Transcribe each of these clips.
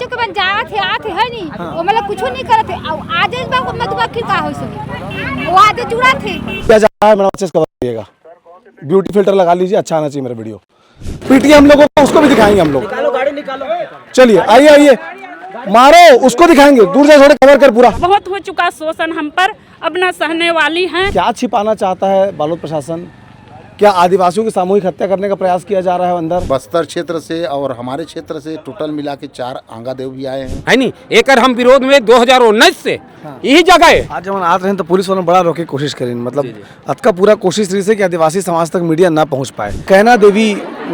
तो के बाद जात है आत है नहीं वो मतलब कुछ नहीं करते आज इस बार मधुमक्खी का हो सके वो आते जुड़ा थे क्या जा रहा है मेरा अच्छे से कवर करिएगा। ब्यूटी फिल्टर लगा लीजिए, अच्छा आना चाहिए मेरा वीडियो। पीटिए हम लोगों को, उसको भी दिखाएंगे हम लोग। निकालो गाड़ी निकालो। चलिए आइए आइए, मारो उसको दिखाएंगे, दूर से थोड़े कवर कर पूरा। बहुत हो चुका शोषण हम पर, अब न सहने वाली हैं। क्या छिपाना चाहता है बालोद प्रशासन? क्या आदिवासियों की सामूहिक हत्या करने का प्रयास किया जा रहा है अंदर? बस्तर क्षेत्र से और हमारे क्षेत्र से टोटल मिला के 4 आंगादेव भी आए हैं। है नहीं, एकर हम विरोध में 2019 से यही जगह है। आज जब आ रहे हैं तो पुलिस वालों ने बड़ा रोके कोशिश करी, मतलब अतका पूरा कोशिश रही से कि आदिवासी समाज तक मीडिया ना पहुंच पाए। कहना देवी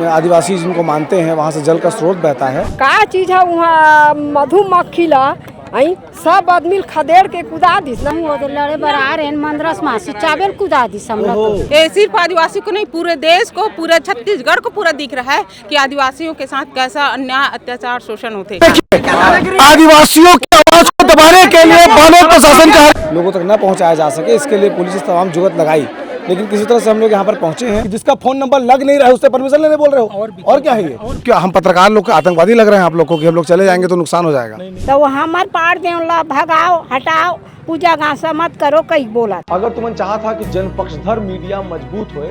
आदिवासी जिनको मानते हैं वहाँ से जल का स्रोत बहता है। का चीज है वहाँ मधुमक्खी ला आई सब आदमी खदेड़ के कुदा दी लड़े बरा रहे मंदरस मासी चावल कुदा दी हम लोग। ये सिर्फ आदिवासी को नहीं, पूरे देश को, पूरे छत्तीसगढ़ को पूरा दिख रहा है कि आदिवासियों के साथ कैसा अन्याय अत्याचार शोषण होते। आदिवासियों की आवाज को दबाने के लिए बालोद प्रशासन का लोगों तक न पहुंचाया जा सके, इसके लिए पुलिस इस तमाम जुगत लगाई, लेकिन किसी तरह से हम लोग यहाँ पर पहुंचे हैं। जिसका फोन नंबर लग नहीं रहा है उससे परमिशन लेने बोल रहे हो, और क्या है ये? क्या हम पत्रकार लोग का आतंकवादी लग रहे हैं आप लोग को कि हम लोग चले जाएंगे तो नुकसान हो जाएगा? तो वहाँ हमार पार देवला भगाओ हटाओ पूजा गासा मत करो कई बोला। अगर तुमन चाहा था कि जन पक्षधर मीडिया मजबूत होए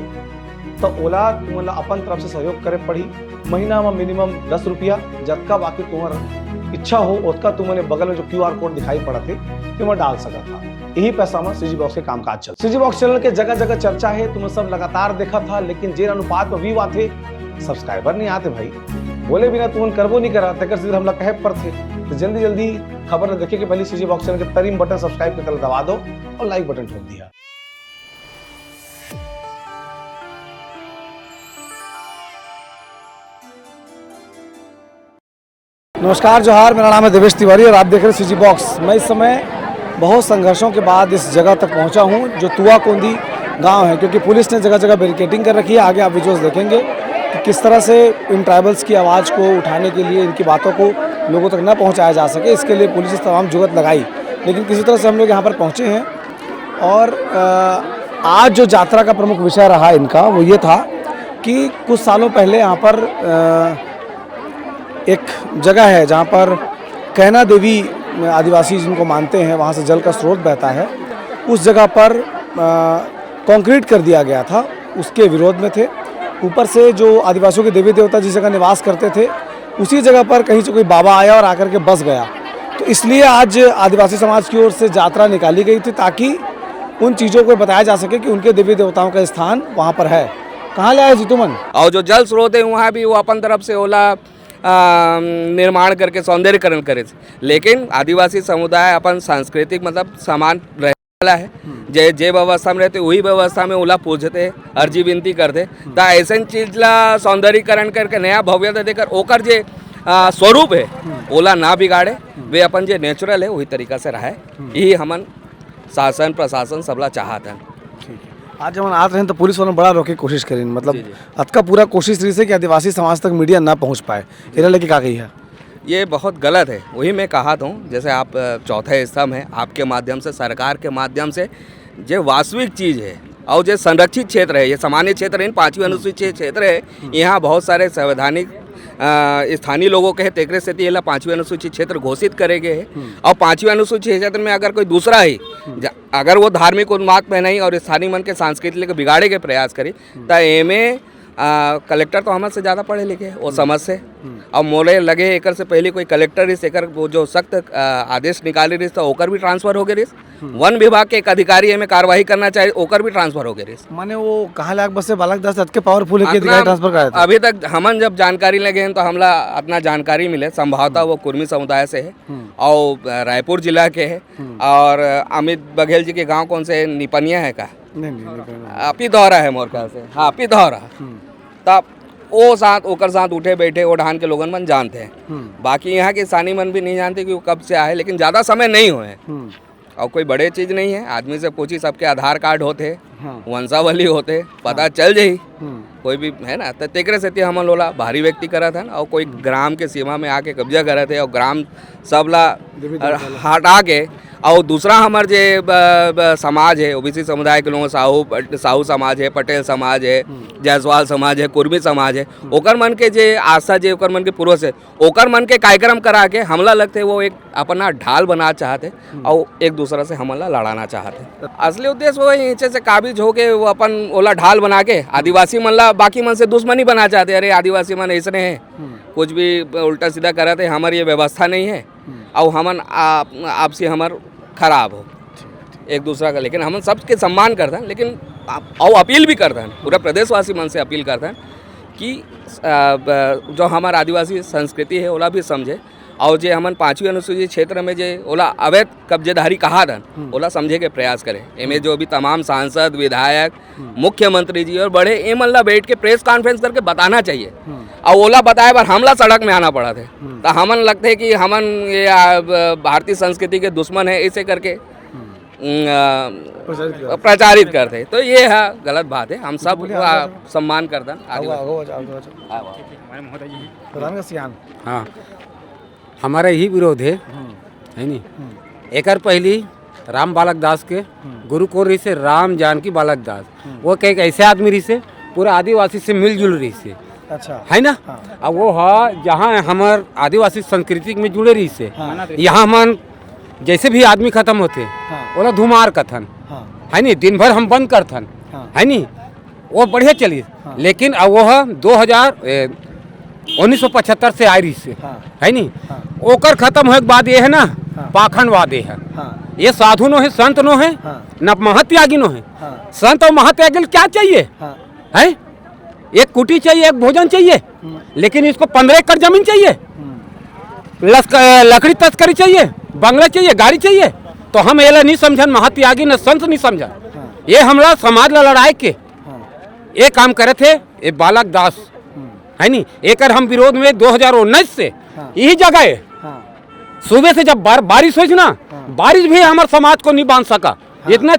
तो ओला तुमन अपन तरफ से सहयोग करे पड़ी। महीना में मिनिमम 10 रुपया, जतका बाकी तुम्हारा इच्छा हो उतना तुमने बगल में जो QR कोड दिखाई पड़ा थे तुम डाल सका था। यही पैसा में सीजी बॉक्स के कामकाज चल। सीजी बॉक्स चैनल के जगह जगह चर्चा है, तुम सब लगातार देखा था, लेकिन जे अनुपात में व्यू आते सब्सक्राइबर नहीं आते भाई। बोले बिना तुम करबो नहीं करा तक सीधे हम लोग कहे पर थे। तो जल्दी जल्दी खबर देखे कि पहले सीजी बॉक्स चैनल के तरीम बटन सब्सक्राइब के तरह दबा दो और लाइक बटन ठोक दिया। नमस्कार जोहार, मेरा नाम है देवेश तिवारी और आप देख रहे हैं सीजी बॉक्स। मैं इस समय बहुत संघर्षों के बाद इस जगह तक पहुंचा हूं जो तुआ कोंदी गांव है, क्योंकि पुलिस ने जगह जगह बैरिकेडिंग कर रखी है। आगे आप विजुअल्स देखेंगे कि किस तरह से इन ट्राइबल्स की आवाज़ को उठाने के लिए, इनकी बातों को लोगों तक न पहुंचाया जा सके, इसके लिए पुलिस इस तमाम जुगत लगाई, लेकिन किसी तरह से हम लोग यहाँ पर पहुँचे हैं। और आज जो यात्रा का प्रमुख विषय रहा इनका वो ये था कि कुछ सालों पहले यहाँ पर एक जगह है जहाँ पर कहना देवी आदिवासी जिनको मानते हैं वहाँ से जल का स्रोत बहता है। उस जगह पर कंक्रीट कर दिया गया था, उसके विरोध में थे। ऊपर से जो आदिवासियों के देवी देवता जिस जगह निवास करते थे उसी जगह पर कहीं से कोई बाबा आया और आकर के बस गया। तो इसलिए आज आदिवासी समाज की ओर से यात्रा निकाली गई थी ताकि उन चीज़ों को बताया जा सके कि उनके देवी देवताओं का स्थान वहाँ पर है। कहाँ ले आए जी तुमन? और जो जल स्रोत है वहाँ भी वो अपन तरफ से ओला निर्माण करके सौंदर्यकरण करे, लेकिन आदिवासी समुदाय अपन सांस्कृतिक मतलब समान रहे वाला है। जे व्यवस्था में रहते वही व्यवस्था में ओला पूजते, अर्जी विनती करते। तो ऐसा चीज ला सौंदर्यकरण करके नया भव्यता देकर ओकर जे स्वरूप है ओला ना बिगाड़े, वे अपन जे नेचुरल है वही तरीका से रहे, यही हमन शासन प्रशासन सबला चाहत है। आज जब आ रहे हैं तो पुलिस वालों ने बड़ा रोके कोशिश करी, मतलब अतका पूरा कोशिश रही से कि आदिवासी समाज तक मीडिया ना पहुंच पाए। इन्हें लेके क्या गई है? ये बहुत गलत है, वही मैं कहा था। जैसे आप चौथे स्तंभ है, आपके माध्यम से सरकार के माध्यम से जो वास्तविक चीज़ है और जो संरक्षित क्षेत्र है, ये सामान्य क्षेत्र है, 5वीं अनुसूचित क्षेत्र है, यहाँ बहुत सारे संवैधानिक स्थानीय लोगों के तेकरे से 5वीं अनुसूचित क्षेत्र घोषित करे गए हैं। और 5वीं अनुसूचित क्षेत्र में अगर कोई दूसरा ही अगर वो धार्मिक उन्माद में नहीं और स्थानीय मन के सांस्कृतिक के बिगाड़े के प्रयास करे तो एमे कलेक्टर तो हमारे से ज़्यादा पढ़े लिखे वो समझ से और मोले लगे एकर से पहले कोई कलेक्टर इस एकर वो जो सख्त आदेश निकाले रही तो ओकर भी ट्रांसफर हो गए रही। वन विभाग के एक अधिकारी में कार्रवाई करना चाहिए, ओकर भी ट्रांसफर हो गए रही। माने वो कहाँ लाख बस से बालक 10 के पावरफुल है कि अधिकारी ट्रांसफर कराए थे? अभी तक हमन जब जानकारी लगे हैं तो हमला अपना जानकारी मिले, संभवतः वो कुर्मी समुदाय से है और रायपुर जिला के है। और अमित बघेल जी के गाँव कौन से निपनिया है का पिथौरा है मोर ख्याल से, हाँ पिथौरा। तब वो साथ ओकर साथ उठे बैठे वो ढान के लोगन मन जानते हैं, बाकी यहाँ के स्थानीय मन भी नहीं जानते कि वो कब से आए, लेकिन ज़्यादा समय नहीं हुए और कोई बड़े चीज़ नहीं है। आदमी से पूछी, सबके आधार कार्ड होते, वंशावली होते, पता चल जाही कोई भी है ना। तो तेकरे से हम लोला भारी व्यक्ति करा था और कोई ग्राम के सीमा में आके कब्जा करा थे और ग्राम सबला हटा के और दूसरा हमार जे समाज है ओबीसी समुदाय के लोग साहू समाज है, पटेल समाज है, जायसवाल समाज है, कुर्मी समाज है, ओकर मन के जे आस्था जे ओकर मन के पूर्वज है ओकर मन के कार्यक्रम करा के हमला लगते वो एक अपना ढाल बना चाहते और एक दूसरा से हमला लड़ाना चाहते। असली उद्देश्य वो नीचे से काबिज हो के वो अपन ओला ढाल बना के आदिवासी मन ला बाकी मन से दुश्मनी बना चाहते। अरे आदिवासी मन ऐसे हैं, कुछ भी उल्टा सीधा करते, हमारी ये व्यवस्था नहीं है और हमन आपसी हमार खराब हो एक दूसरा का। लेकिन हम सबके सम्मान करते हैं, लेकिन और अपील भी करते हैं, पूरा प्रदेशवासी मन से अपील करते हैं कि जो हमारा आदिवासी संस्कृति है ओला भी समझे और जो हमन 5वीं अनुसूचित क्षेत्र में जो ओला अवैध कब्जेदारी कहा था ओला समझे के प्रयास करें। इनमें जो भी तमाम सांसद, विधायक, मुख्यमंत्री जी और बड़े एम अल्लाह बैठ के प्रेस कॉन्फ्रेंस करके बताना चाहिए। और ओला बताए बार हमला सड़क में आना पड़ा थे तो हमन लगते है कि हमन ये भारतीय संस्कृति के दुश्मन है ऐसे करके प्रचारित करते। तो ये है गलत बात है, हम सब सम्मान करते हैं। हाँ, हमारा यही विरोध है नहीं। एकर पहली राम बालक दास के गुरु को रही से राम जानकी बालक दास, वो एक ऐसे आदमी रही से पूरा आदिवासी से मिलजुल रही से, अच्छा है ना। अब वो है जहाँ हमार आदिवासी संस्कृति में जुड़े रही से, यहाँ हम जैसे भी आदमी खत्म होते बोला धुमार कथन है नी, दिन भर हम बंद करथन है नी, वो बढ़िया चली। लेकिन अब वो 1975 से आ रही से है नी, ओकर खत्म होने के बाद ये है ना पाखंडवाद है। ये साधु नो है, संत नो है, न महात्यागी नो है। संत और महात्यागी क्या चाहिए है? एक कुटी चाहिए, एक भोजन चाहिए, लेकिन इसको 15 एकड़ जमीन चाहिए, लकड़ी तस्करी चाहिए, बंगला चाहिए, गाड़ी चाहिए। तो हम ये नहीं समझन, महात्यागी न संत नहीं समझन। ये हमारा समाज ला लड़ाई के ये काम करे थे ये बालक दास है नी। एक हम विरोध में 2019 से यही जगह है। सुबह से जब बारिश हुई ना, बारिश भी हमारे समाज को नहीं बांध सका। इतना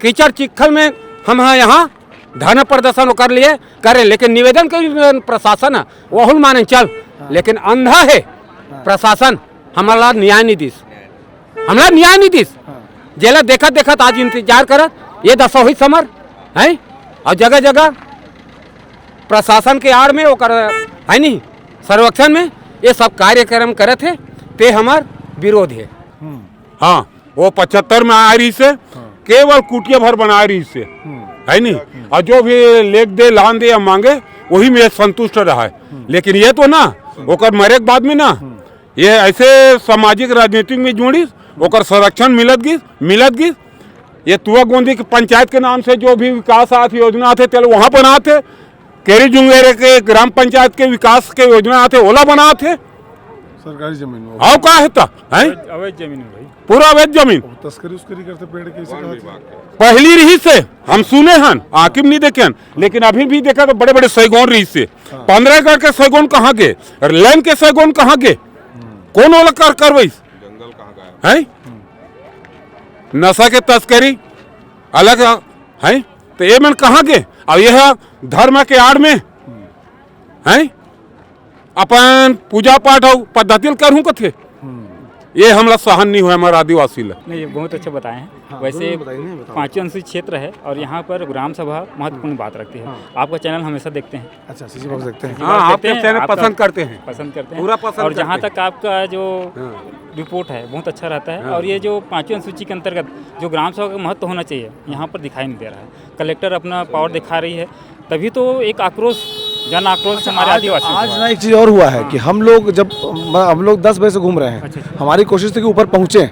कीचड़ चिखल में हम यहाँ धरना प्रदर्शन कर लिए करे, लेकिन निवेदन के प्रशासन है वह माने चल, लेकिन अंधा है प्रशासन। हमारा न्याय नीतिश, हमारा न्याय नीतिश जेला देखत देखत आज इंतजार करत ये दशा हुई समर है। और जगह जगह प्रशासन के आड़ में वो कर है नी सर्वेक्षण में ये सब कार्यक्रम करे थे, ते हमार विरोध है। हाँ, वो 75 में आ रही से केवल कुटिया भर बना रही से है नी, और जो भी लेख दे लान दे या मांगे वही में संतुष्ट रहा है। लेकिन ये तो ना ओकर मरे के बाद में ना ये ऐसे सामाजिक राजनीतिक में जुड़ी ओकर संरक्षण मिलत गिस। ये तुआ गोंदी के पंचायत के नाम से जो भी विकास आते योजना आते तेल वहाँ बनाते, केरी जुंगेरे के ग्राम पंचायत के विकास के योजना आते ओला बनाते। सरकारी जमीन आओ का है अवैध जमीन भाई, पूरा अवैध जमीन तस्करी उसकरी करते पेड़ के पहली रही से हम सुने हन, आकिब नहीं देखे हन, लेकिन अभी भी देखा तो बड़े बड़े सैगौन रही से 15 एकड़ के सैगौन कहाँ के, लैन के सैगौन कहाँ के, कौन ओला कर वही है। नशा के तस्करी अलग है, तो ये मन कहाँ के। अब यह धर्म के आड़ में है अपन पूजा पाठ और पद्धति करूँ कथे, ये हमला सहन नहीं हुआ हमारा आदिवासी ला। नहीं, ये बहुत अच्छा बताए हैं। वैसे 5वीं अनुसूचित क्षेत्र है और यहाँ पर ग्राम सभा महत्वपूर्ण बात रखती है। आपका चैनल हमेशा देखते हैं। अच्छा, सीसी बॉक्स देखते हैं। हाँ, आपके चैनल पसंद करते हैं पूरा पसंद। और जहाँ तक आपका जो रिपोर्ट है बहुत अच्छा रहता है। और ये जो 5वीं अनुसूची के अंतर्गत जो ग्राम सभा का महत्व होना चाहिए यहाँ पर दिखाई नहीं दे रहा है। कलेक्टर अपना पावर दिखा रही है, तभी तो एक आक्रोश, जन आक्रोश हमारे आदिवासी। आज ना एक चीज़ और हुआ है कि हम लोग 10 बजे से घूम रहे हैं। हमारी कोशिश थी कि ऊपर पहुँचे,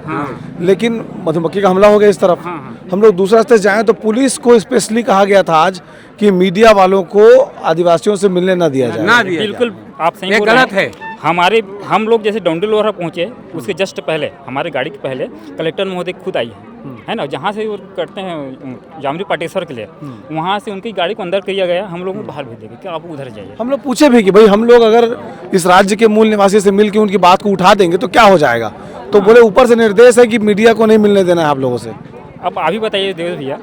लेकिन मधुमक्खी का हमला हो गया इस तरफ। हम लोग दूसरा रास्ते जाएं तो पुलिस को स्पेशली कहा गया था आज कि मीडिया वालों को आदिवासियों से मिलने ना दिया जाए। बिल्कुल आप सही बोल रहे हैं। गलत है। हम लोग जैसे डोंडीलोरा पहुँचे उसके जस्ट पहले हमारे गाड़ी के पहले कलेक्टर महोदय खुद आई है ना, जहाँ से वो करते हैं जामरी पाटेश्वर के लिए, वहाँ से उनकी गाड़ी को अंदर किया गया, हम लोग को बाहर भेज देंगे कि आप उधर जाइए। हम लोग पूछे भी कि भाई हम लोग अगर इस राज्य के मूल निवासी से मिलकर उनकी बात को उठा देंगे तो क्या हो जाएगा, तो बोले ऊपर से निर्देश है कि मीडिया को नहीं मिलने देना है आप लोगों से। अब अभी बताइए देव भैया,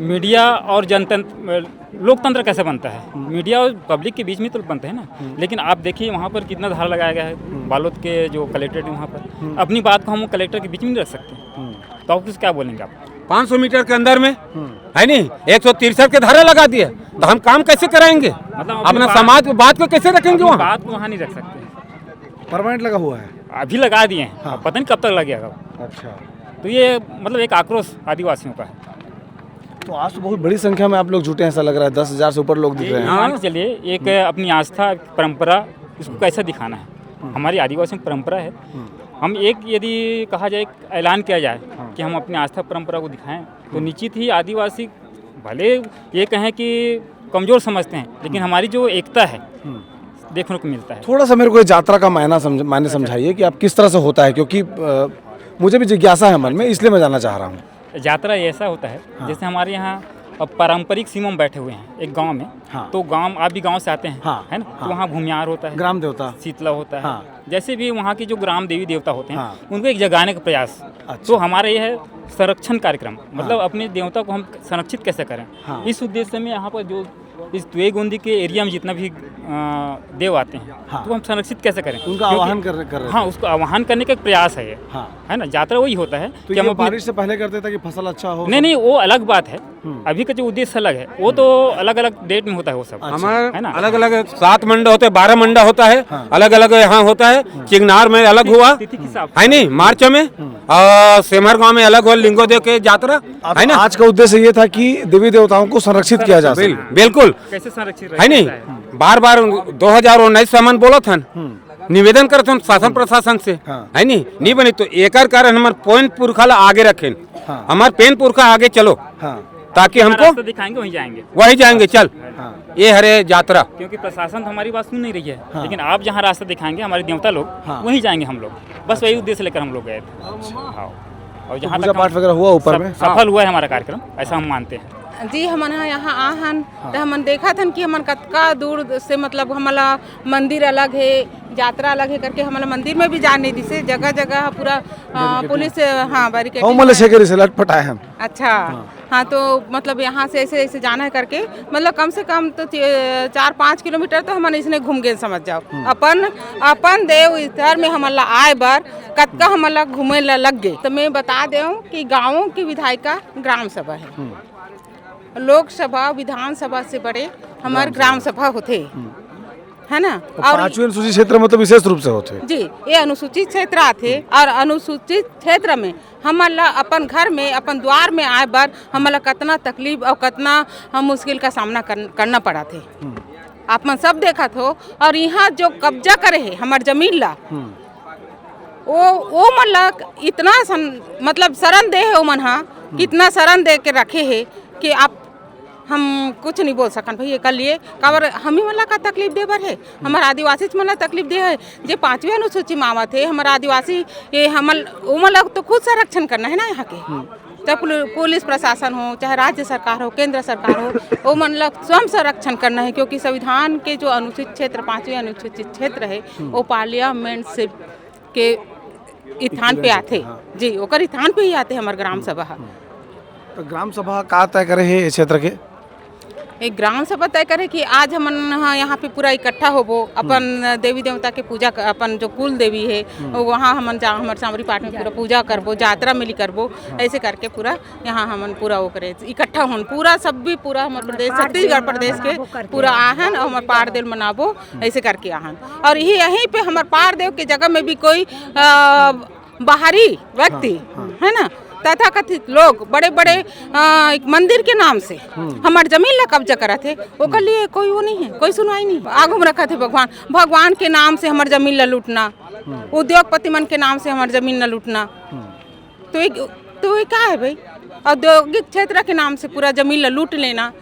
मीडिया और जनतंत्र लोकतंत्र कैसे बनता है? मीडिया और पब्लिक के बीच में तो बनते हैं ना। लेकिन आप देखिए वहाँ पर कितना धारा लगाया गया है। बालोद के जो कलेक्टर है वहाँ पर अपनी बात को हम कलेक्टर के बीच में नहीं रख सकते, तो आप कुछ क्या बोलेंगे? आप 500 मीटर के अंदर में है नहीं 163 के धारा लगा दिए, तो हम काम कैसे कराएंगे? मतलब अपना समाज की बात को कैसे रखेंगे वहाँ? बात को वहाँ नहीं रख सकते। परमानेंट लगा हुआ है, अभी लगा दिए हैं। अब पता नहीं कब तक लगेगा। अच्छा, तो ये मतलब एक आक्रोश आदिवासियों का है। तो आज तो बहुत बड़ी संख्या में आप लोग जुटे हैं, ऐसा लग रहा है 10,000 से ऊपर लोग दिख रहे हैं। मान के चलिए एक अपनी आस्था परंपरा इसको कैसे दिखाना है? हमारी आदिवासियों की परंपरा है। हम एक यदि कहा जाए ऐलान किया जाए कि हम अपनी आस्था परंपरा को दिखाएं, तो निश्चित ही आदिवासी भले ये कहें कि कमज़ोर समझते हैं, लेकिन हमारी जो एकता है देखने को मिलता है। थोड़ा सा मेरे को ये यात्रा का मायने समझाइए कि आप किस तरह से होता है, क्योंकि मुझे भी जिज्ञासा है मन में, इसलिए मैं जानना चाह रहा हूँ। यात्रा ऐसा होता है जैसे हमारे यहाँ अब पारंपरिक सीमा में बैठे हुए हैं एक गांव में। तो गांव, आप भी गांव से आते हैं, है ना? तो वहाँ भूमियार होता है, ग्राम देवता, शीतला होता है, जैसे भी वहाँ की जो ग्राम देवी देवता होते हैं उनको एक जगाने का प्रयास। तो हमारा यह है संरक्षण कार्यक्रम, मतलब अपने देवता को हम संरक्षित कैसे करें। इस उद्देश्य में यहाँ पर जो इस द्वेगुंदी के एरिया में जितना भी देव आते हैं तो हम संरक्षित कैसे करें, उनका आह्वान कर रहे हैं। हाँ, उसको आह्वान करने का एक प्रयास है ये, है ना? यात्रा वही होता है तो कि हम बारिश से पहले करते ताकि फसल अच्छा हो। नहीं, वो अलग बात है। अभी का जो उद्देश्य अलग है, वो तो अलग अलग डेट में होता है वो सब। हमारे है ना? अलग अलग 7 मंडा होते हैं, 12 मंडा होता है, अलग अलग यहाँ होता है। चिगनार में अलग हुआ है नहीं, मार्च में, और सेमर गाँव में अलग हुआ लिंगोदेव के यात्रा, है ना? आज का उद्देश्य ये था कि देवी देवताओं को संरक्षित किया जा सके। बिल्कुल, कैसे संरक्षित है नहीं? बार 2019 से हमन बोला था, निवेदन करते शासन प्रशासन से, है नहीं बनी तो एक कारण हमारे पेन पुरखा आगे रखें, हमारे पेन पुरखा आगे चलो, ताकि हमको दिखाएंगे वही जाएंगे। चल ये हरे यात्रा, क्योंकि प्रशासन तो हमारी बात सुन नहीं रही है। लेकिन आप जहाँ रास्ता दिखाएंगे हमारे देवता लोग वहीं जाएंगे हम लोग, बस वही उद्देश्य लेकर हम लोग गए थे। और जहाँ पूजा पाठ वगैरह हुआ ऊपर में, सफल हुआ है हमारा कार्यक्रम, ऐसा हम मानते हैं। जी हमन यहाँ आहन तो हमन देखा था कि हमन कतका दूर से, मतलब हमारा मंदिर अलग है, यात्रा अलग है करके हमारा मंदिर में भी जाने दी से जगह जगह पूरा पुलिस बैरिकेड से लटपट आए हम। अच्छा, हाँ, तो मतलब यहाँ से ऐसे ऐसे जाना है करके, मतलब कम से कम तो 4-5 किलोमीटर तो हमन इसने घूम गए, समझ जाओ। अपन देव इधर में हमारा आए बार कतका हमारा घूमे लग गए। तो मैं बता दूँ कि गाँवों की विधायिका ग्राम सभा है, लोकसभा विधानसभा से बड़े हमारे ग्राम सभा होते, है ना? और 5वीं अनुसूचित क्षेत्र में तो विशेष रूप से होते जी, ये अनुसूचित क्षेत्र आते, और अनुसूचित क्षेत्र में हमारा अपन घर में अपन द्वार में आए बार हमारा कितना तकलीफ और कितना हम मुश्किल का सामना करना पड़ा थे। आप मन सब देखा थो। और यहाँ जो कब्जा करे है हमार जमीन ला, वो मतलब इतना मतलब शरण दे है, वो मन कितना शरण दे के रखे है कि आप हम कुछ नहीं बोल सकन भाई। कल लिए काबर हम ही मला का तकलीफ दे बर है, हमारे आदिवासी मला तकलीफ दे है। जे 5वीं अनुसूची मावा थे हमारा आदिवासी, ये हमल तो खुद संरक्षण करना है ना यहाँ के। चाहे पुलिस प्रशासन हो, चाहे राज्य सरकार हो, केंद्र सरकार हो, वो मतलब स्वयं संरक्षण करना है। क्योंकि संविधान के जो अनुसूचित क्षेत्र 5वीं अनुसूचित क्षेत्र है वो पार्लियामेंट से के स्थान पे आते जी, ओकर स्थान पे ही आते हमारे ग्राम सभा। तो ग्राम सभा का तय करे है इस क्षेत्र के? एक ग्राम सभा तय करे कि आज हमन यहाँ पे पूरा इकट्ठा होबो, अपन देवी देवता के पूजा, अपन जो कुल देवी है वहाँ हमन हमारे सांवरी पाठ में पूरा पूजा करबो, यात्रा मिली करबो, ऐसे करके पूरा यहाँ हमन पूरा वो करे इकट्ठा होन, पूरा सब भी पूरा हमारे प्रदेश छत्तीसगढ़ प्रदेश के पूरा आहन और हमारे पार देव मनाबो, ऐसे करके आहन। और यहीं पे हमारे पार देव के जगह में भी कोई बाहरी व्यक्ति है ना, तथाकथित लोग बड़े बड़े एक मंदिर के नाम से हमारे जमीन ला कब्जा करा थे, ओकर लिए कोई वो नहीं है, कोई सुनवाई नहीं। आगू में रखा थे भगवान के नाम से हमारे जमीन ला लूटना, उद्योगपति मन के नाम से हमारे जमीन ला लूटना, तो ये क्या है भाई? औद्योगिक क्षेत्र के नाम से पूरा जमीन ला लूट लेना,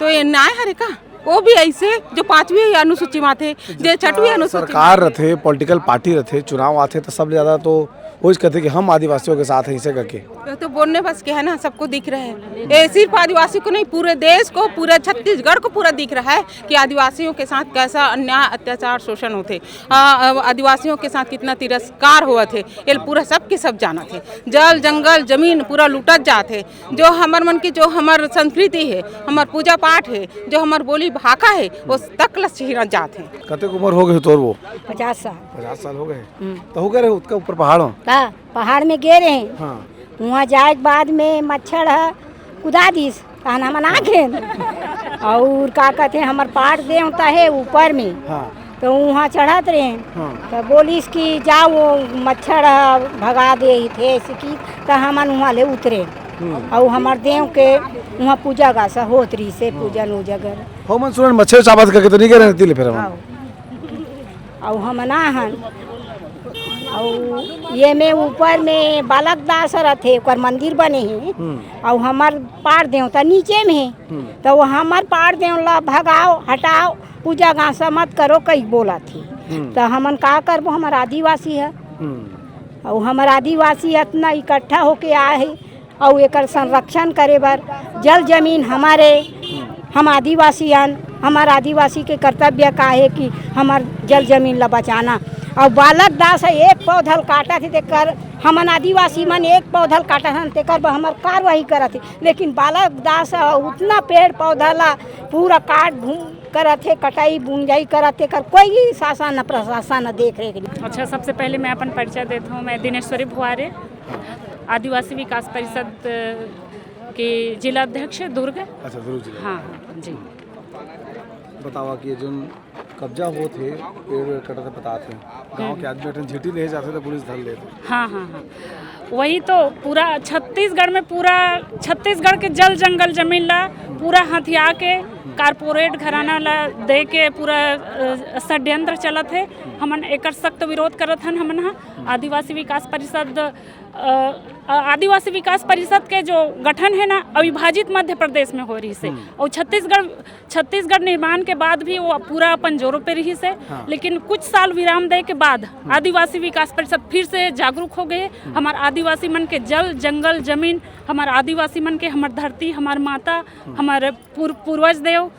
तो ये न्याय हरे का? वो भी ऐसे जो 5वीं अनुसूची में थे, जो 6वीं अनुसूची सरकार रथे, पॉलिटिकल पार्टी रथे, चुनाव आते तो सब ज्यादा तो वो कहते कि हम आदिवासियों के साथ हैं इसे करके। तो बोलने बस के है ना, सबको दिख रहा है, ये सिर्फ आदिवासी को नहीं पूरे देश को, पूरे छत्तीसगढ़ को पूरा दिख रहा है कि आदिवासियों के साथ कैसा अन्याय अत्याचार शोषण होते, आदिवासियों के साथ कितना तिरस्कार हुआ थे, ये पूरा सब के सब जाना थे। जल जंगल जमीन पूरा लूटत जाते, जो हमार मन की जो हमार संस्कृति है, हमार पूजा पाठ है, जो हमार बोली भाषा है, वो तक लसीरा जाते हैं। कते उम्र हो गई तोर वो? 50 साल। 50 साल हो गए तो हो गए उसका ऊपर पहाड़ हो? पहाड़ में गिर रहे हैं। हाँ। वहाँ जाए के बाद में मच्छर है कुदा दीस कहना मना के और का कहते हैं हमार पाठ दे होता है ऊपर में। हाँ। तो वहाँ चढ़त रहे। हाँ। तो बोलिस कि जाओ वो मच्छर भगा दे थे की, तो हमन वहाँ ले उतरे और हमार देव के वहाँ पूजा गासा होत रही से पूजन उजगर हो मन सुन मच्छर चाबत करके तो नहीं गए रहती ले फिर और हम ना हन और ये में ऊपर में बालक दास रथे ओकर मंदिर बने हैं और हमार पार देवता नीचे में है। तो वो हमार पार देवला भगाओ हटाओ पूजा गासा मत करो कई बोला थी। तो हमन का करबो, हमार आदिवासी है और हमार आदिवासी इतना इकट्ठा होके आए है और एक संरक्षण करे बर जल जमीन हमारे, हम आदिवासी हन, हमार आदिवासी के कर्तव्य का है कि हमार जल जमीन ला बचाना। और बालक दास एक पौधल काटा थे तेकर हमन आदिवासी मन एक पौधल काटा हन तेकर हमार कार्रवाई करत थे, लेकिन बालक दास उतना पेड़ पौधा ला पूरा काट भूम करत थे, कटाई बुंजाई करत थे, कर कोई शासन न प्रशासन न देख रेख नहीं। अच्छा, सबसे पहले मैं अपन परिचय देता हूँ। मैं दिनेश्वरी भुआरे, आदिवासी विकास परिषद के जिला अध्यक्ष दुर्ग। अच्छा, दुर्ग जिला। हाँ जी। बतावा कि जो कब्जा हो थे पेड़ कटा थे पता थे गांव के आदमी बैठे झीटी ले जाते थे पुलिस धर लेते। हाँ हाँ हाँ, वही तो पूरा छत्तीसगढ़ में पूरा छत्तीसगढ़ के जल जंगल जमीन ला पूरा हथिया के कारपोरेट घराना ला दे के पूरा षड्यंत्र चलत है। हमन एकर सख्त विरोध करत हन। हमन आदिवासी विकास परिषद के जो गठन है ना अविभाजित मध्य प्रदेश में हो रही से और छत्तीसगढ़ निर्माण के बाद भी वो पूरा अपन जोरों पे रही से। हाँ। लेकिन कुछ साल विराम दे के बाद आदिवासी विकास परिषद फिर से जागरूक हो गए। हमार आदिवासी मन के जल जंगल जमीन, हमार आदिवासी मन के हमार धरती, हमार माता, हमारे पूर्वज देव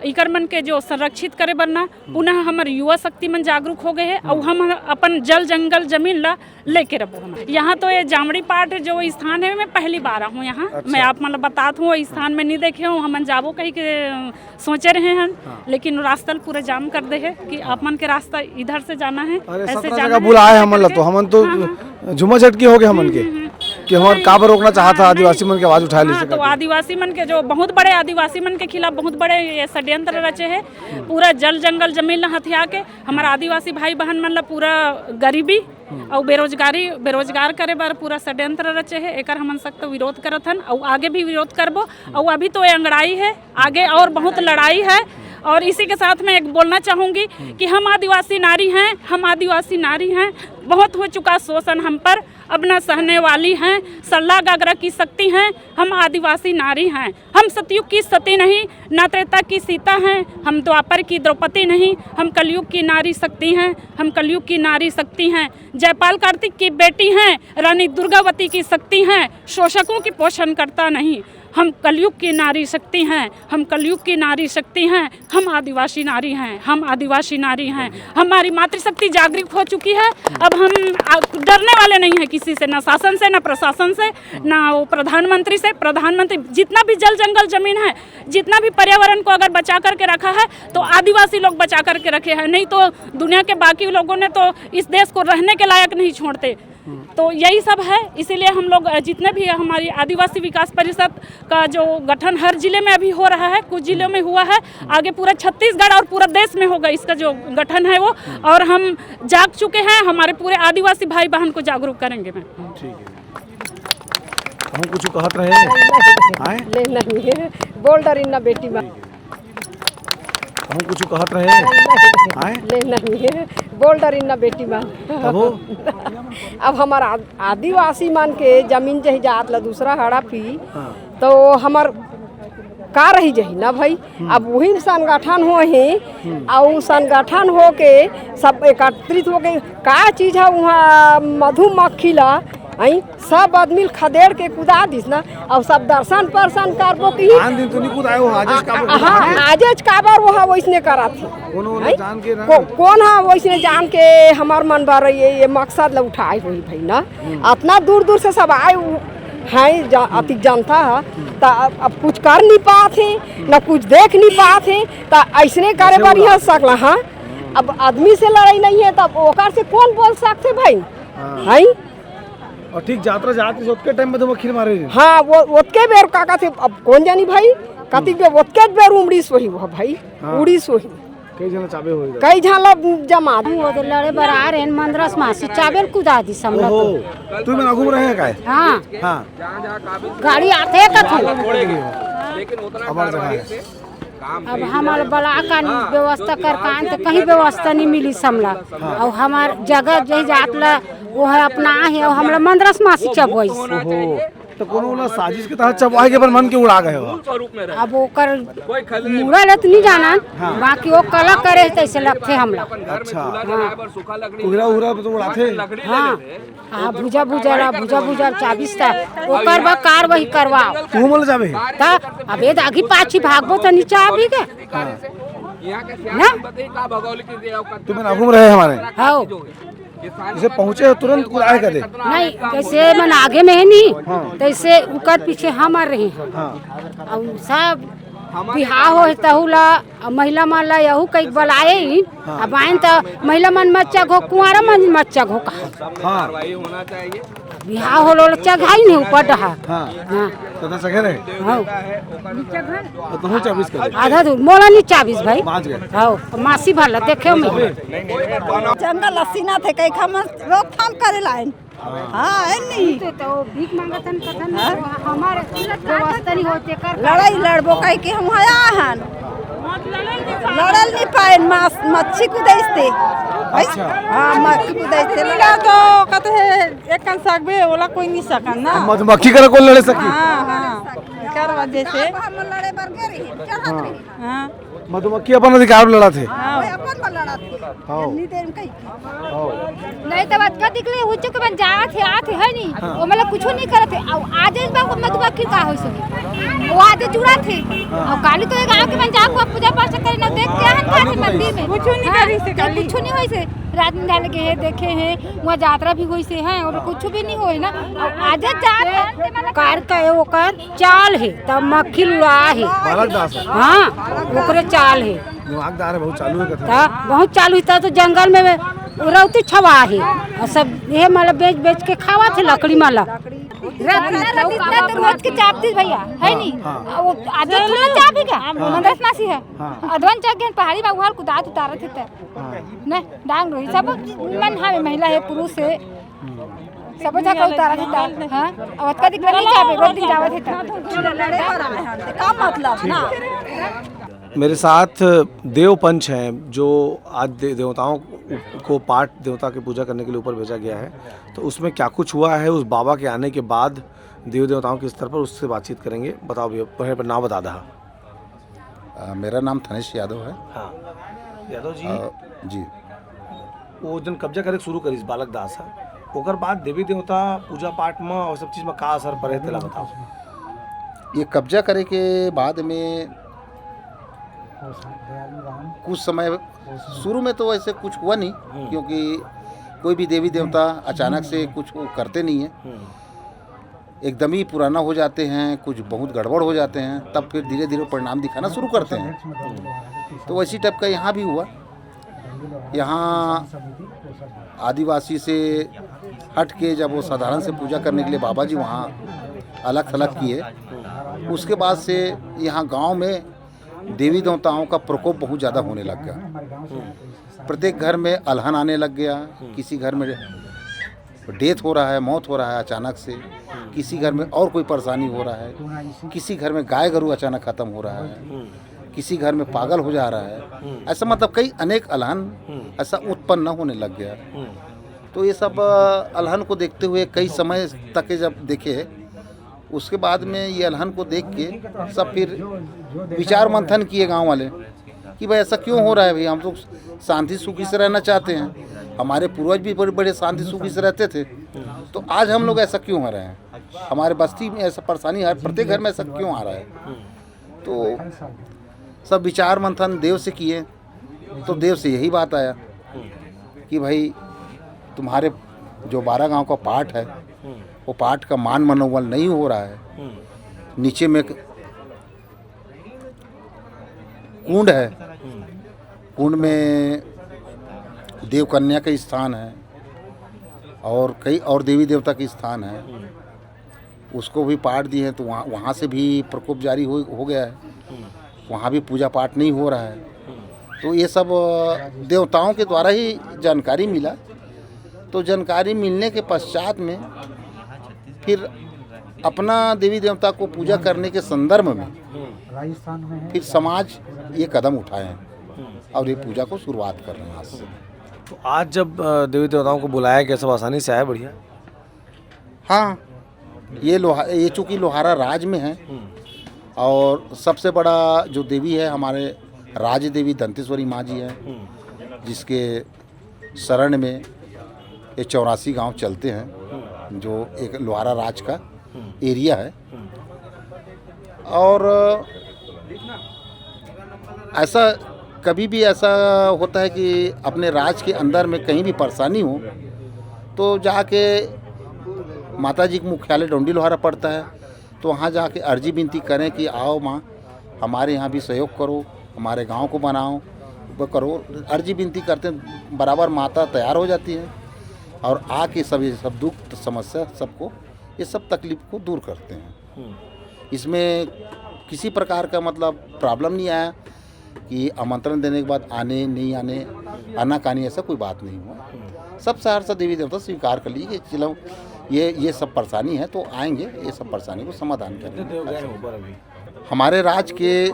इकर मन के जो संरक्षित करे बनना पुनः हमार युवा शक्ति मन जागरूक हो गए हैं और हम अपन जल जंगल जमीन ला लेके रहो। हम यहाँ तो ये जामड़ी पाट जो स्थान है मैं पहली बार हूँ यहाँ। अच्छा। मैं आप मतलब बतात हूँ स्थान में नहीं देखे हूँ, हम जाबो कहीं के सोचे रहे हैं। हाँ। लेकिन रास्ता पूरा जाम कर दे है कि आप मन के रास्ता इधर से जाना है, ऐसे जाना है। बुलाए हमन तो हमन तो झुमा झटकी हो गए हमन के कि हमार काबर रोकना चाहता आदिवासी मन के आवाज उठा ली। तो आदिवासी मन के जो बहुत बड़े आदिवासी मन के खिलाफ बहुत बड़े ये षड्यंत्र रचे है। पूरा जल जंगल जमीन हथिया के हमारा आदिवासी भाई बहन मन ला पूरा गरीबी और बेरोजगार करे बार पूरा षड्यंत्र रचे है। एकर हमन सख्त विरोध करत हन और आगे भी विरोध करबो। और अभी तो ये अंगड़ाई है, आगे और बहुत लड़ाई है। और इसी के साथ मैं एक बोलना चाहूँगी कि हम आदिवासी नारी हैं, हम आदिवासी नारी हैं। बहुत हो चुका शोषण हम पर, अब न सहने वाली हैं। सल्ला गागरा की शक्ति हैं, हम आदिवासी नारी हैं। हम सतयुग की सती नहीं, न त्रेता की सीता हैं। हम द्वापर की द्रौपदी नहीं, हम कलयुग की नारी शक्ति हैं। हम कलयुग की नारी शक्ति हैं। जयपाल कार्तिक की बेटी हैं, रानी दुर्गावती की शक्ति हैं। शोषकों की पोषण करता नहीं, हम कलयुग की नारी शक्ति हैं। हम कलयुग की नारी शक्ति हैं। हम आदिवासी नारी हैं, हम आदिवासी नारी हैं। हमारी मातृशक्ति जागृत हो चुकी है। अब हम डरने वाले नहीं हैं किसी से, ना शासन से, ना प्रशासन से, ना वो प्रधानमंत्री से। प्रधानमंत्री जितना भी जल जंगल जमीन है, जितना भी पर्यावरण को अगर बचा करके रखा है तो आदिवासी लोग बचा करके रखे हैं, नहीं तो दुनिया के बाकी लोगों ने तो इस देश को रहने के लायक नहीं छोड़ते। तो यही सब है। इसीलिए हम लोग जितने भी हमारी आदिवासी विकास परिषद का जो गठन हर जिले में अभी हो रहा है, कुछ जिलों में हुआ है, आगे पूरा छत्तीसगढ़ और पूरा देश में होगा इसका जो गठन है वो। और हम जाग चुके हैं, हमारे पूरे आदिवासी भाई बहन को जागरूक करेंगे। मैं ठीक है, हम कुछ कहत रहे ले नहीं बोल डरी ना बेटी माँ, हम कुछ कहत रहे ले नहीं बोल डरी ना बेटी माँ। अब हमारा आदिवासी मान के जमीन जही जात ला दूसरा हड़ा पी। हाँ। तो हमार का रही जही ना भाई। अब वही संगठन हो ही और संगठन हो के सब एकत्रित हो के का चीज है वहाँ मधुमक्खी ला आई सब आदमी खदेड़ के कुदा दिस ना और सब दर्शन परसन करबो की दिन तो नहीं कुदाए हो हाँ आजेज काबर वो वैसने करा थी जान के ना कौन है वैसने जान के हमार मन भर ये मकसद ला उठाए हुई भाई ना इतना दूर दूर से सब आए है अति जनता है तो अब कुछ कर नहीं पाते न कुछ देख नहीं पाते तो ऐसने करे बार यहाँ सकला। हाँ अब आदमी से लड़ाई नहीं है तब ओकर से कौन बोल सकते भाई है। और ठीक यात्रा जाते उसके टाइम में मधुमक्खी मारे हाँ वो ओतके बेर काका थे अब कौन जानी भाई कति बे ओतके बेर उमड़ी सोही वो भाई उड़ी सोही कई जना चाबे हो कई झाला जमा वो तो लड़े बरार हैं मंदरस मासी चाबेल कुदा दी समला तो तू में घूम रहे हैं काय हाँ हाँ गाड़ी आते कथन हमार जगह है अब हमारे बला का व्यवस्था कर कान तो कहीं व्यवस्था नहीं मिली समला और हमार जगह जही जात ला वो है अपना है और हमरा मंदरस मासी चबोई तो कोनो ना साजिश के तहत चबाए के पर मन के उड़ा गए हो अब ओकर मुड़ा ले तो नहीं जाना बाकी वो कला करे तैसे लगते हमला अच्छा उगरा उगरा तो उड़ाते हाँ हाँ भुजा भुजा 24 था ओकर बा कार वही करवाओ तू मोल जाबे ता अब ये आगे पाछी भागबो तो नीचे आबी के ना तू में घूम रहे हमारे हाँ जैसे पहुँचे तुरंत कुदाए कर दे नहीं कैसे मन आगे में है नहीं तैसे उकर पीछे हम आ रहे हैं और सब बिहार हो तहु ला महिला मन ला यहू कई बुलाए ही अब आइन तो महिला मन मच्चा घो कुंवारा मन मच्चा घो कहा बिहार हो लो चघाई नहीं ऊपर डहा हां तो सके रहे हां तो 24 कर आधा दूर मोला नहीं 24 भाई बाज गए हां मासी भला देखे में जंगल लसीना थे कई खम रोकथाम करे लाइन हाँ है नहीं तो भीख मांगतन कथन हमारे व्यवस्था नहीं होते कर लड़ाई लड़बो कई के हम आया हन लड़ल नहीं पाए मच्छी कुदैस्ते अच्छा हाँ मच्छी कुदैस्ते मिला तो कहते हैं एक कन सकबे ओला कोई नहीं सकन ना मधुमक्खी करे कौन लड़े सकी हाँ हाँ कर वजह से हम लड़े बर गए चढ़त रही हाँ मधुमक्खी अपन अधिकार लड़ा थे अपन पर लड़ा थे नहीं देर कई नहीं तो बात का दिखले हो चुके बन जात है आत है नहीं वो मतलब कुछ नहीं करते और आज इस बार मधुमक्खी का हो सके वो आधे जुड़ा थे और काली तो एक गांव के बन जा को पूजा पाठ करे ना देख के हन खाते मंदिर में कुछ नहीं करी से काली कुछ नहीं होई से रात में डाल के है देखे हैं वहाँ यात्रा भी हुई से है और कुछ भी नहीं होई ना और आज जात कार का है वो कार चाल है तब मक्खी लुड़ा है बालकदास हाँ ओकरे चाल है दिमागदार है बहुत चालू है कथा ता बहुत चालू था तो जंगल में रौती छवा है और सब ये मतलब बेच बेच के खावा थे लकड़ी माला रोज के चापती भैया है नहीं वो आज थोड़ा चापी का मंदरस मासी है अधवन चक गए पहाड़ी में उहार कुदात उतारे थे तब न डांग रही सब मन हाँ महिला है पुरुष है सब जगह उतारा थे हां और का दिख नहीं चापे रोज दिन जावे थे तब का मतलब ना मेरे साथ देव पंच हैं जो आज देवताओं को पाठ देवता की पूजा करने के लिए ऊपर भेजा गया है तो उसमें क्या कुछ हुआ है उस बाबा के आने के बाद देव देवताओं के स्तर पर उससे बातचीत करेंगे। बताओ भैया पर नाम बता दहा। मेरा नाम थनेश यादव है। हाँ यादव जी जी वो जन कब्जा करे शुरू करी बालक दास है ओकर बाद देवी देवता पूजा पाठ में और सब चीज़ में का असर पड़े थे बताओ। ये कब्जा करे के बाद में कुछ समय शुरू में तो वैसे कुछ हुआ नहीं क्योंकि कोई भी देवी देवता अचानक से कुछ वो करते नहीं है एकदम ही पुराना हो जाते हैं कुछ बहुत गड़बड़ हो जाते हैं तब फिर धीरे धीरे परिणाम दिखाना शुरू करते हैं। तो वैसी टाइप का यहाँ भी हुआ। यहाँ आदिवासी से हट के जब वो साधारण से पूजा करने के लिए बाबा जी वहाँ अलग थलग किए उसके बाद से यहाँ गांव में देवी देवताओं का प्रकोप बहुत ज़्यादा होने लग गया। प्रत्येक घर में अलहन आने लग गया। किसी घर में डेथ हो रहा है मौत हो रहा है अचानक से किसी घर में और कोई परेशानी हो रहा है किसी घर में गाय गरू अचानक ख़त्म हो रहा है किसी घर में पागल हो जा रहा है ऐसा मतलब कई अनेक अलहन ऐसा उत्पन्न होने लग गया। तो ये सब अलहन को देखते हुए कई समय तक जब देखे उसके बाद में ये अलहन को देख के सब फिर विचार मंथन किए गांव वाले कि भाई ऐसा क्यों हो रहा है। भाई हम तो शांति सुखी से रहना चाहते हैं, हमारे पूर्वज भी बड़े बड़े शांति सुखी से रहते थे, तो आज हम लोग ऐसा क्यों हो रहे हैं, हमारे बस्ती में ऐसा परेशानी हर प्रत्येक घर में ऐसा क्यों आ रहा है। तो सब विचार मंथन देव से किए तो देव से यही बात आया कि भाई तुम्हारे जो 12 गांव का पाठ है वो पाठ का मान मनोबल नहीं हो रहा है। नीचे में कुंड है, कुंड में देव कन्या का स्थान है और कई और देवी देवता के स्थान है, उसको भी पाठ दिए हैं तो वहाँ से भी प्रकोप जारी हो गया है, वहाँ भी पूजा पाठ नहीं हो रहा है। तो ये सब देवताओं के द्वारा ही जानकारी मिला। तो जानकारी मिलने के पश्चात में फिर अपना देवी देवता को पूजा करने के संदर्भ में फिर समाज ये कदम उठाए हैं और ये पूजा को शुरुआत कर रहे हैं आज से। तो आज जब देवी देवताओं को बुलाया गया सब आसानी से आया? बढ़िया। हाँ, ये चूँकि लोहारा राज में है और सबसे बड़ा जो देवी है हमारे राज देवी दंतेश्वरी माँ जी हैं, जिसके शरण में ये 84 गांव चलते हैं, जो एक लोहारा राज का एरिया है। और ऐसा कभी भी ऐसा होता है कि अपने राज के अंदर में कहीं भी परेशानी हो तो जाके माता जी का मुख्यालय डोंडी लोहारा पड़ता है, तो वहाँ जाके अर्जी विनती करें कि आओ माँ हमारे यहाँ भी सहयोग करो, हमारे गांव को बनाओ, वो करो। अर्जी विनती करते हैं, बराबर माता तैयार हो जाती है और आके सब दुख समस्या सबको ये सब तकलीफ को दूर करते हैं। इसमें किसी प्रकार का मतलब प्रॉब्लम नहीं आया कि आमंत्रण देने के बाद आने नहीं आने आनाकानी ऐसा कोई बात नहीं हुआ। सब सहरसा देवी देवता स्वीकार कर लीजिए कि चलो ये सब परेशानी है तो आएंगे, ये सब परेशानी को समाधान करेंगे। हमारे राज्य के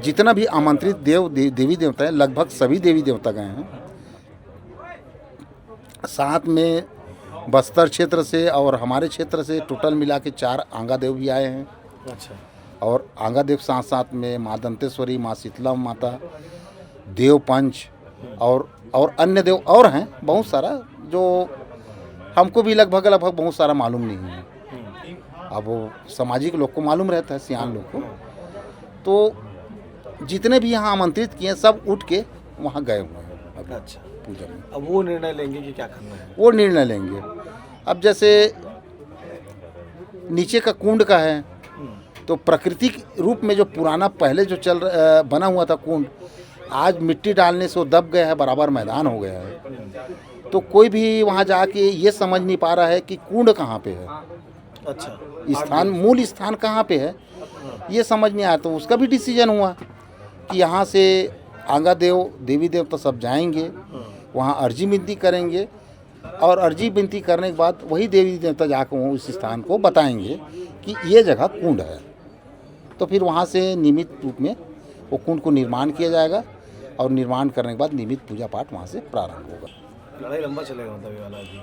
जितना भी आमंत्रित देवी देवता है लगभग सभी देवी देवता गए हैं। साथ में बस्तर क्षेत्र से और हमारे क्षेत्र से टोटल मिला के 4 आंगा देव भी आए हैं। अच्छा। और आंगा देव साथ साथ में माँ दंतेश्वरी, माँ शीतला माता, देव पंच और अन्य देव और हैं बहुत सारा, जो हमको भी लगभग बहुत सारा मालूम नहीं है। अब वो सामाजिक लोग को मालूम रहता है, सियान लोग को। तो जितने भी यहाँ आमंत्रित किए सब उठ के वहाँ गए हुए हैं। अच्छा। पूजा में अब वो निर्णय लेंगे कि क्या करना है? वो निर्णय लेंगे। अब जैसे नीचे का कुंड का है तो प्राकृतिक रूप में जो पुराना पहले जो बना हुआ था कुंड, आज मिट्टी डालने से वो दब गया है, बराबर मैदान हो गया है। तो कोई भी वहाँ जाके ये समझ नहीं पा रहा है कि कुंड कहाँ पे है। अच्छा। स्थान, मूल स्थान कहाँ पे है ये समझ नहीं आया। तो उसका भी डिसीजन हुआ कि यहाँ से आंगा देव देवी देवता सब जाएंगे, वहाँ अर्जी विनती करेंगे और अर्जी विनती करने के बाद वही देवी देवता जाकर उस स्थान को बताएंगे कि ये जगह कुंड है। तो फिर वहाँ से नियमित रूप में वो कुंड को निर्माण किया जाएगा और निर्माण करने के बाद नियमित पूजा पाठ वहाँ से प्रारंभ होगा। लड़ाई लंबा चलेगा मतलब ये वाला जी?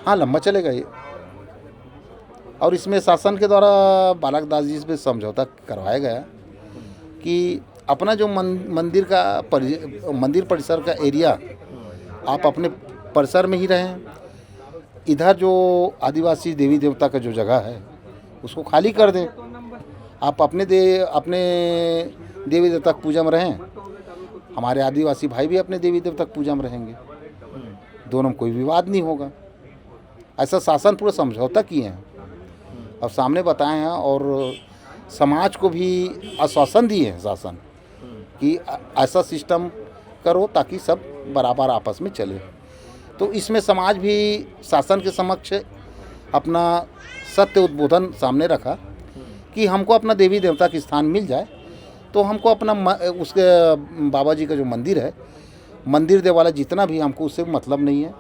हाँ, लंबा चलेगा ये। और इसमें शासन के द्वारा बालक दास जी से समझौता करवाया गया कि अपना जो मंदिर परिसर का एरिया आप अपने परिसर में ही रहें, इधर जो आदिवासी देवी देवता का जो जगह है उसको खाली कर दें, आप अपने देवी देवता की पूजा में रहें, हमारे आदिवासी भाई भी अपने देवी देवता की पूजा में रहेंगे, दोनों में कोई विवाद नहीं होगा। ऐसा शासन पूरा समझौता किए हैं और सामने बताए हैं और समाज को भी आश्वासन दिए हैं शासन कि ऐसा सिस्टम करो ताकि सब बराबर आपस में चले। तो इसमें समाज भी शासन के समक्ष अपना सत्य उद्बोधन सामने रखा कि हमको अपना देवी देवता के स्थान मिल जाए तो हमको अपना उसके बाबा जी का जो मंदिर है, मंदिर दे वाला जितना भी हमको उससे मतलब नहीं है।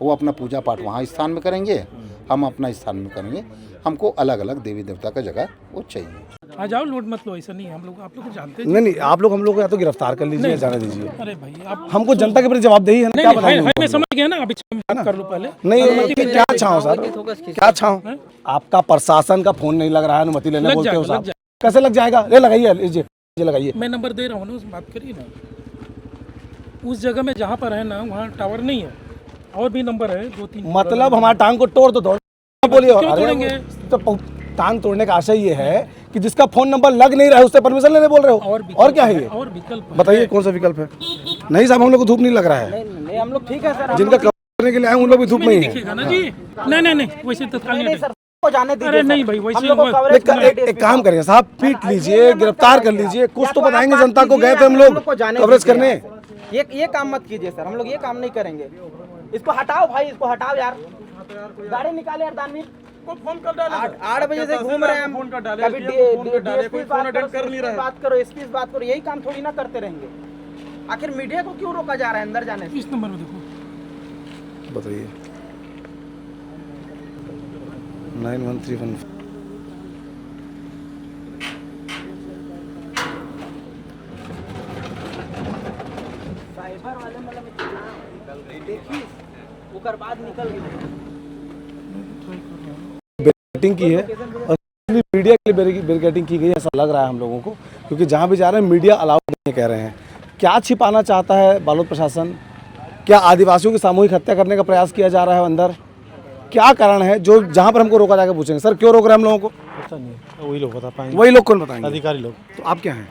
वो अपना पूजा पाठ वहाँ स्थान में करेंगे, हम अपना स्थान में करेंगे, हमको अलग अलग देवी देवता का जगह वो चाहिए। आ जाओ, लोड मत लो, ऐसा नहीं है, हम लोग आप लोग जानते हैं। नहीं नहीं, आप लोग हम लोग को या तो गिरफ्तार कर लीजिए या जाने दीजिए। अरे भाई आप हमको जनता के प्रति जवाबदेही है ना, क्या बताएंगे? मैं समझ गया ना, अभी कर लो पहले। नहीं, क्या छाओ सर, क्या छाओ? आपका प्रशासन का फोन नहीं लग रहा है, अनुमति लेने बोलते हो साहब, कैसे लग जाएगा? ले लगाइए, लीजिए लगाइए। मैं नंबर दे रहा हूँ ना, उस बात करिए ना। उस जगह में जहाँ पर है ना, वहाँ टावर नहीं है, और भी नंबर है 2-3। मतलब हमारे टांग को तोड़ दो, बोलिए। तोड़ेंगे तो टांग तोड़ने का आशय ये है कि जिसका फोन नंबर लग नहीं रहा है उससे परमिशन लेने बोल रहे हो, और क्या है ये? और विकल्प बताइए कौन सा विकल्प है? नहीं साहब, हम लोग को धूप नहीं लग रहा है। नहीं हम लोग ठीक है सर, जिनका करने के लिए आए उन लोग भी धूप नहीं है। दिखेगा ना जी। नहीं वैसे तत्काल नहीं जाने दीजिए। अरे नहीं भाई, वैसे एक काम करिए साहब, पीट लीजिए, गिरफ्तार कर लीजिए, कुछ तो बताएंगे जनता को। गए थे हम लोग कवरेज करने। ये काम मत कीजिए सर, हम लोग ये काम नहीं करेंगे। इसको हटाओ भाई, इसको हटाओ यार, गाड़ी निकाले यार। दानवीर को फोन कर डाले, 8 बजे से घूम रहे हैं हम, कभी डीएसपी बात करो, एसपी बात करो, यही काम थोड़ी ना करते रहेंगे। आखिर मीडिया को क्यों रोका जा रहा है अंदर जाने से? इस नंबर में देखो, बताइए 9131। साइबर वाले मतलब देखिए, ओकर बाद निकल गए। बैरिकेडिंग की है और मीडिया के लिए बैरिकेडिंग की गई है, ऐसा लग रहा है हम लोगों को, क्योंकि जहाँ भी जा रहे हैं मीडिया अलाउड नहीं कह रहे हैं। क्या छिपाना चाहता है बालोद प्रशासन? क्या आदिवासियों की सामूहिक हत्या करने का प्रयास किया जा रहा है अंदर? क्या कारण है जो जहाँ पर हमको रोका जाकर पूछेंगे सर क्यों रोक रहे हैं हम लोगों को? पता नहीं, वही लोग बता पाएंगे। वही लोग कौन बताएंगे? अधिकारी लोग। तो आप क्या हैं?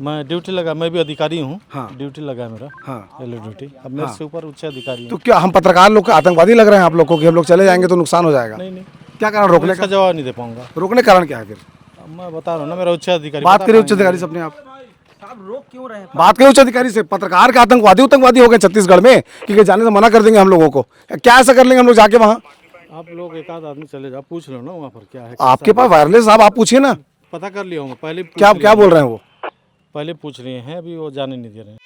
मैं ड्यूटी लगा, मैं भी अधिकारी हूँ। हाँ। ड्यूटी लगा है मेरा। हाँ। LO duty. अब मेरे से ऊपर उच्च अधिकारी हैं। तो क्या हम पत्रकार लोग आतंकवादी लग रहे हैं आप लोग को कि हम लोग चले जाएंगे तो नुकसान हो जाएगा? नहीं क्या कारण रोकने का? जवाब नहीं दे पाऊंगा। रोकने का कारण क्या है फिर? मैं बता रहा हूँ ना, मेरा उच्च अधिकारी। बात करिए उच्च अधिकारी से अपने आप। रोक क्यों रहे? बात करिए उच्च अधिकारी से। पत्रकार के आतंकवादी हो गए छत्तीसगढ़ में कि जाने से मना कर देंगे हम लोगों को। क्या ऐसा कर लेंगे हम लोग जाके वहाँ? आप लोग एक आध आदमी चले जाओ, पूछ लो ना वहाँ पर क्या है। आपके पास वायरलेस साहब, आप पूछिए ना। पता कर लिया हूँ पहले। क्या बोल रहे हैं वो? पहले पूछ रहे हैं, अभी वो जाने नहीं दे रहे हैं।